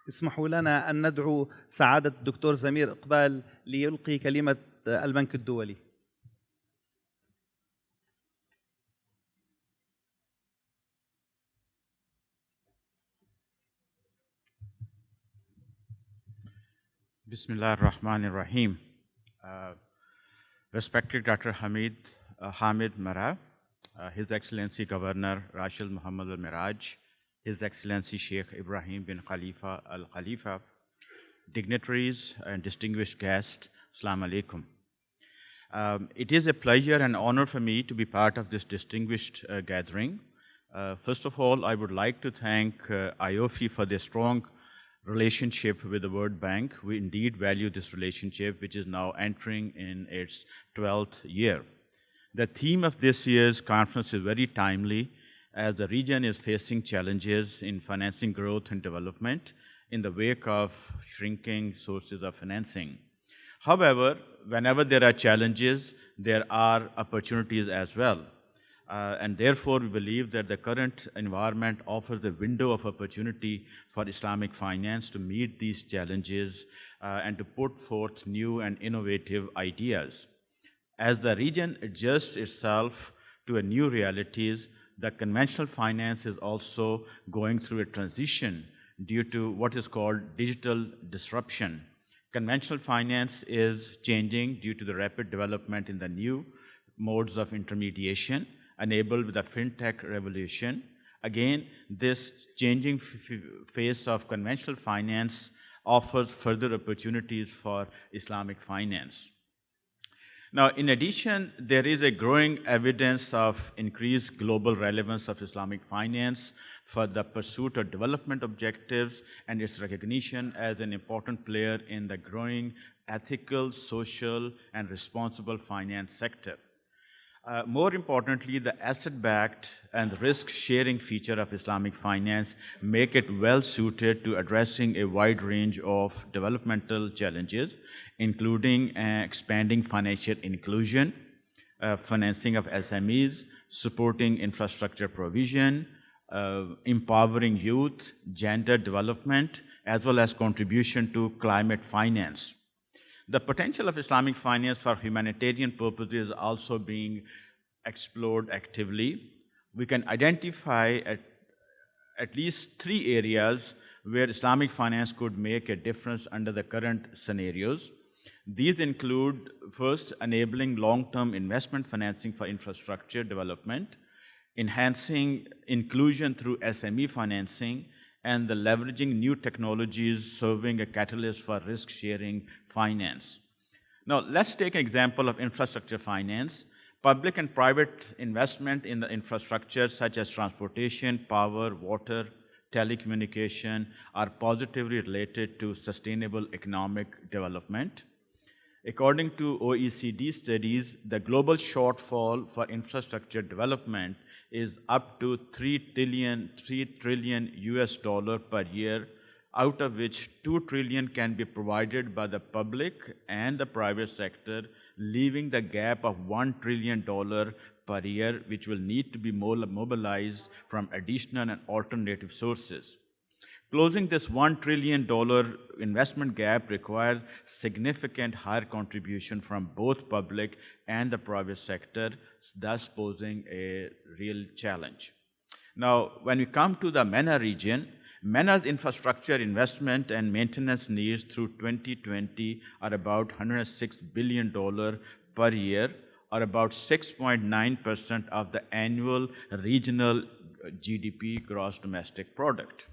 اسمحوا لنا أن ندعو سعادة الدكتور زمير إقبال ليلقي كلمة البنك الدولي. Bismillah ar-Rahman ar-Rahim. Respected Dr. Hamid Mara, His Excellency Governor Rashid Muhammad al-Miraj, His Excellency Sheikh Ibrahim bin Khalifa al-Khalifa, dignitaries and distinguished guests, Assalamu alaikum. It is a pleasure and honor for me to be part of this distinguished gathering. First of all, I would like to thank Ayofi for their strong relationship with the World Bank. We indeed value this relationship, which is now entering in its 12th year. The theme of this year's conference is very timely, as the region is facing challenges in financing growth and development in the wake of shrinking sources of financing. However, whenever there are challenges, there are opportunities as well. And therefore, we believe that the current environment offers a window of opportunity for Islamic finance to meet these challenges and to put forth new and innovative ideas. As the region adjusts itself to a new realities, the conventional finance is also going through a transition due to what is called digital disruption. Conventional finance is changing due to the rapid development in the new modes of intermediation enabled with the fintech revolution. Again, this changing face of conventional finance offers further opportunities for Islamic finance. Now, in addition, there is a growing evidence of increased global relevance of Islamic finance for the pursuit of development objectives and its recognition as an important player in the growing ethical, social, and responsible finance sector. More importantly, the asset-backed and risk-sharing feature of Islamic finance make it well-suited to addressing a wide range of developmental challenges, including expanding financial inclusion, financing of SMEs, supporting infrastructure provision, empowering youth, gender development, as well as contribution to climate finance. The potential of Islamic finance for humanitarian purposes is also being explored actively. We can identify at least 3 areas where Islamic finance could make a difference under the current scenarios. These include, first, enabling long-term investment financing for infrastructure development, enhancing inclusion through SME financing, and the leveraging new technologies serving a catalyst for risk-sharing finance. Now, let's take an example of infrastructure finance. Public and private investment in the infrastructure such as transportation, power, water, telecommunication are positively related to sustainable economic development. According to OECD studies, the global shortfall for infrastructure development is up to $3 trillion US per year, out of which $2 trillion can be provided by the public and the private sector, leaving the gap of $1 trillion per year, which will need to be mobilized from additional and alternative sources. Closing this $1 trillion investment gap requires significant higher contribution from both public and the private sector, thus posing a real challenge. Now, when we come to the MENA region, MENA's infrastructure investment and maintenance needs through 2020 are about $106 billion per year, or about 6.9% of the annual regional GDP, gross domestic product.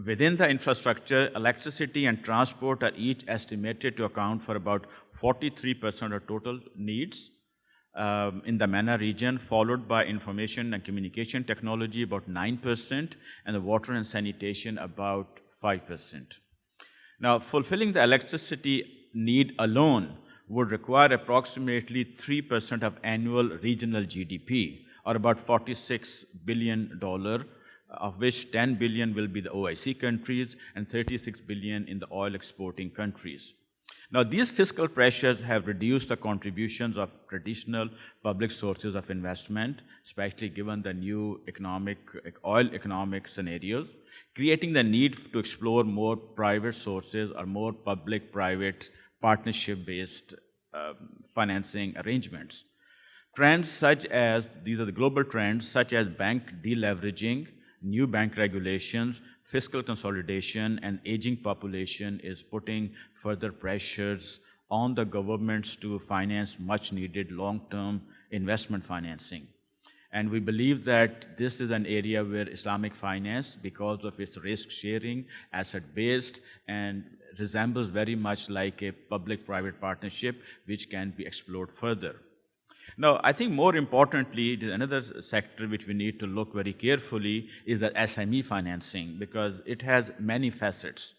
Within the infrastructure, electricity and transport are each estimated to account for about 43% of total needs in the MENA region, followed by information and communication technology, about 9%, and the water and sanitation, about 5%. Now, fulfilling the electricity need alone would require approximately 3% of annual regional GDP, or about $46 billion, of which $10 billion will be the OIC countries and $36 billion in the oil exporting countries. Now, these fiscal pressures have reduced the contributions of traditional public sources of investment, especially given the new oil economic scenarios. creating the need to explore more private sources or more public-private partnership-based financing arrangements. Trends such as, these are the global trends, such as bank deleveraging, new bank regulations, fiscal consolidation, and aging population is putting further pressures on the governments to finance much needed long-term investment financing. And we believe that this is an area where Islamic finance, because of its risk-sharing, asset-based, and resembles very much like a public-private partnership, which can be explored further. Now, I think more importantly, another sector which we need to look very carefully is the SME financing, because it has many facets.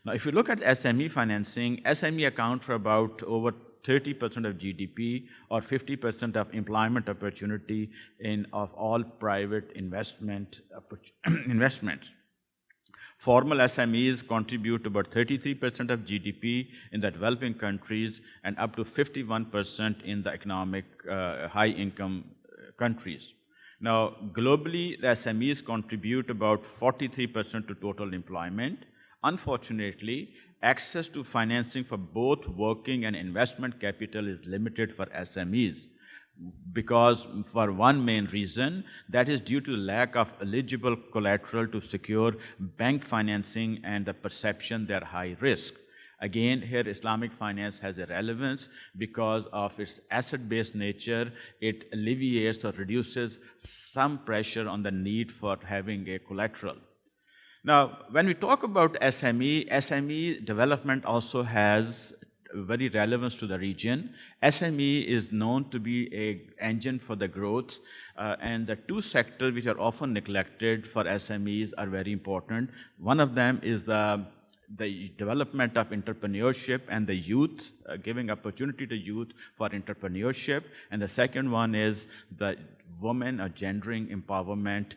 Now, if you look at SME financing, SME account for about over 30% of GDP or 50% of employment opportunity of all private investments. Formal SMEs contribute about 33% of GDP in the developing countries and up to 51% in the economic high-income countries. Now, globally, the SMEs contribute about 43% to total employment. Unfortunately, access to financing for both working and investment capital is limited for SMEs, because for one main reason, that is due to the lack of eligible collateral to secure bank financing and the perception they are high risk. Again, here Islamic finance has a relevance because of its asset-based nature. It alleviates or reduces some pressure on the need for having a collateral. Now, when we talk about SME development also has very relevance to the region. SME is known to be an engine for the growth, and the two sectors which are often neglected for SMEs are very important. One of them is the development of entrepreneurship and the youth, giving opportunity to youth for entrepreneurship. And the second one is the women or gendering empowerment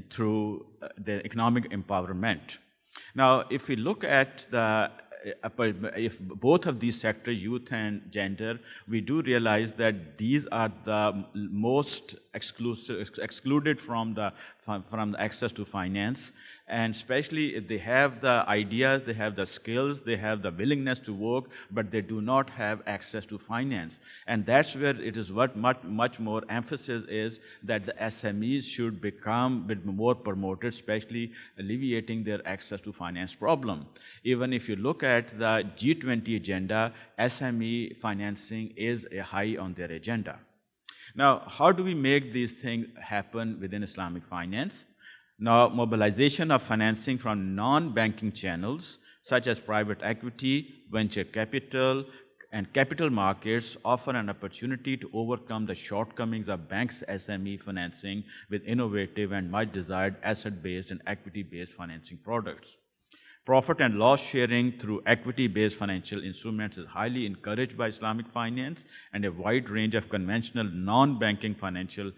through the economic empowerment. Now, if we look at if both of these sectors, youth and gender, we do realize that these are the most excluded from the access to finance. And especially if they have the ideas, they have the skills, they have the willingness to work, but they do not have access to finance. And that's where it is what much more emphasis is that the SMEs should become a bit more promoted, especially alleviating their access to finance problem. Even if you look at the G20 agenda, SME financing is high on their agenda. Now, how do we make these things happen within Islamic finance? Now, mobilization of financing from non-banking channels, such as private equity, venture capital, and capital markets offer an opportunity to overcome the shortcomings of banks' SME financing with innovative and much desired asset-based and equity-based financing products. Profit and loss sharing through equity-based financial instruments is highly encouraged by Islamic finance, and a wide range of conventional non-banking financial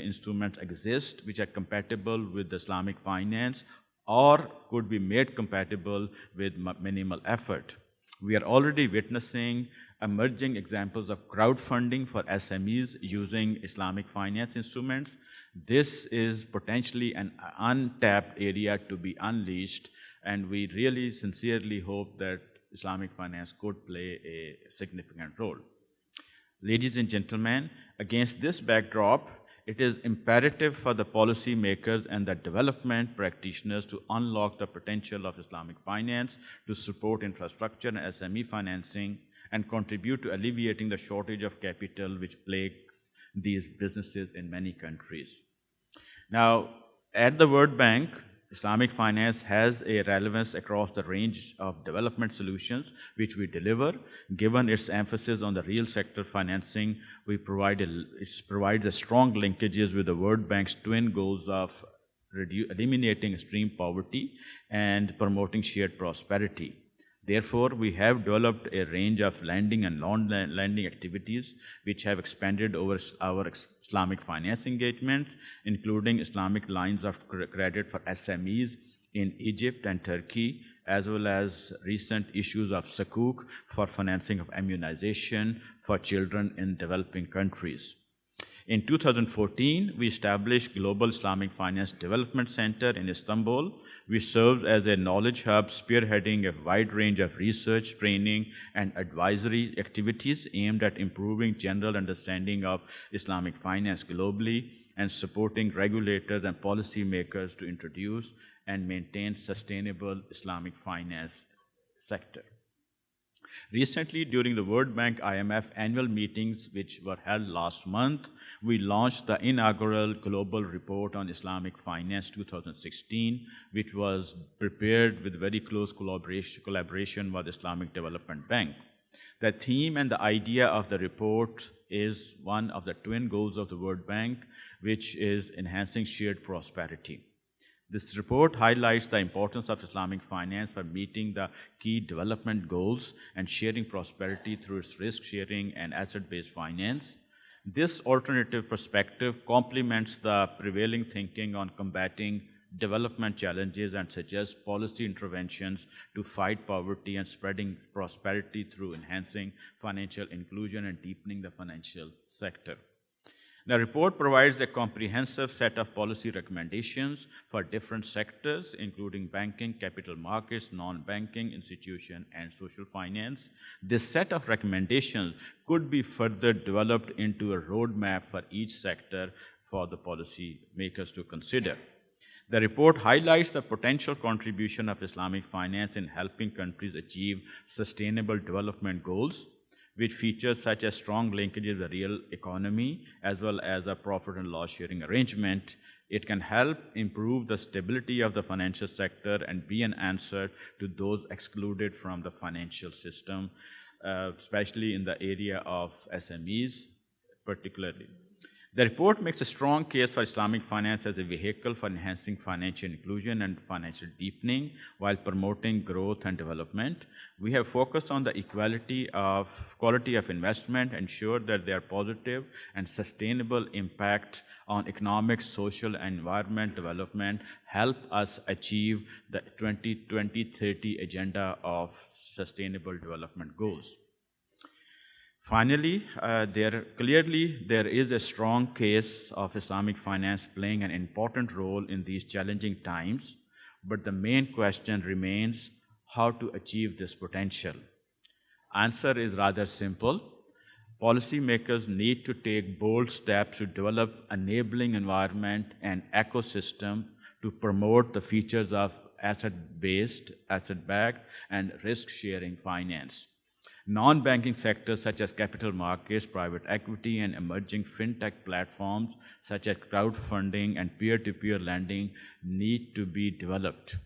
instruments exist which are compatible with Islamic finance or could be made compatible with minimal effort. We are already witnessing emerging examples of crowdfunding for SMEs using Islamic finance instruments. This is potentially an untapped area to be unleashed, and we really sincerely hope that Islamic finance could play a significant role. Ladies and gentlemen, against this backdrop, it is imperative for the policymakers and the development practitioners to unlock the potential of Islamic finance to support infrastructure and SME financing and contribute to alleviating the shortage of capital which plagues these businesses in many countries. Now, at the World Bank, Islamic finance has a relevance across the range of development solutions which we deliver. Given its emphasis on the real sector financing, it provides strong linkages with the World Bank's twin goals of eliminating extreme poverty and promoting shared prosperity. Therefore, we have developed a range of lending and non-lending activities which have expanded over our Islamic finance engagements, including Islamic lines of credit for SMEs in Egypt and Turkey, as well as recent issues of sukuk for financing of immunization for children in developing countries. In 2014, we established Global Islamic Finance Development Center in Istanbul, which serves as a knowledge hub spearheading a wide range of research, training, and advisory activities aimed at improving general understanding of Islamic finance globally and supporting regulators and policymakers to introduce and maintain sustainable Islamic finance sector. Recently, during the World Bank IMF annual meetings, which were held last month, we launched the inaugural Global Report on Islamic Finance 2016, which was prepared with very close collaboration with Islamic Development Bank. The theme and the idea of the report is one of the twin goals of the World Bank, which is enhancing shared prosperity. This report highlights the importance of Islamic finance for meeting the key development goals and sharing prosperity through its risk-sharing and asset-based finance. This alternative perspective complements the prevailing thinking on combating development challenges and suggests policy interventions to fight poverty and spreading prosperity through enhancing financial inclusion and deepening the financial sector. The report provides a comprehensive set of policy recommendations for different sectors, including banking, capital markets, non-banking institutions, and social finance. This set of recommendations could be further developed into a roadmap for each sector for the policy makers to consider. The report highlights the potential contribution of Islamic finance in helping countries achieve sustainable development goals, which features such as strong linkages with the real economy as well as a profit and loss sharing arrangement. It can help improve the stability of the financial sector and be an answer to those excluded from the financial system, especially in the area of SMEs particularly. The report makes a strong case for Islamic finance as a vehicle for enhancing financial inclusion and financial deepening while promoting growth and development. We have focused on the quality of investment, ensure that there are positive and sustainable impact on economic, social, and environment development, help us achieve the 2020-30 agenda of sustainable development goals. Finally, there is a strong case of Islamic finance playing an important role in these challenging times, but the main question remains how to achieve this potential. Answer is rather simple. Policymakers need to take bold steps to develop enabling environment and ecosystem to promote the features of asset-based, asset-backed, and risk-sharing finance. Non-banking sectors such as capital markets, private equity, and emerging fintech platforms such as crowdfunding and peer-to-peer lending need to be developed.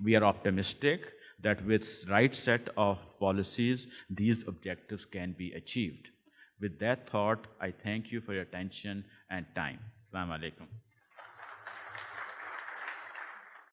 We are optimistic that with the right set of policies, these objectives can be achieved. With that thought, I thank you for your attention and time. Assalamu alaikum.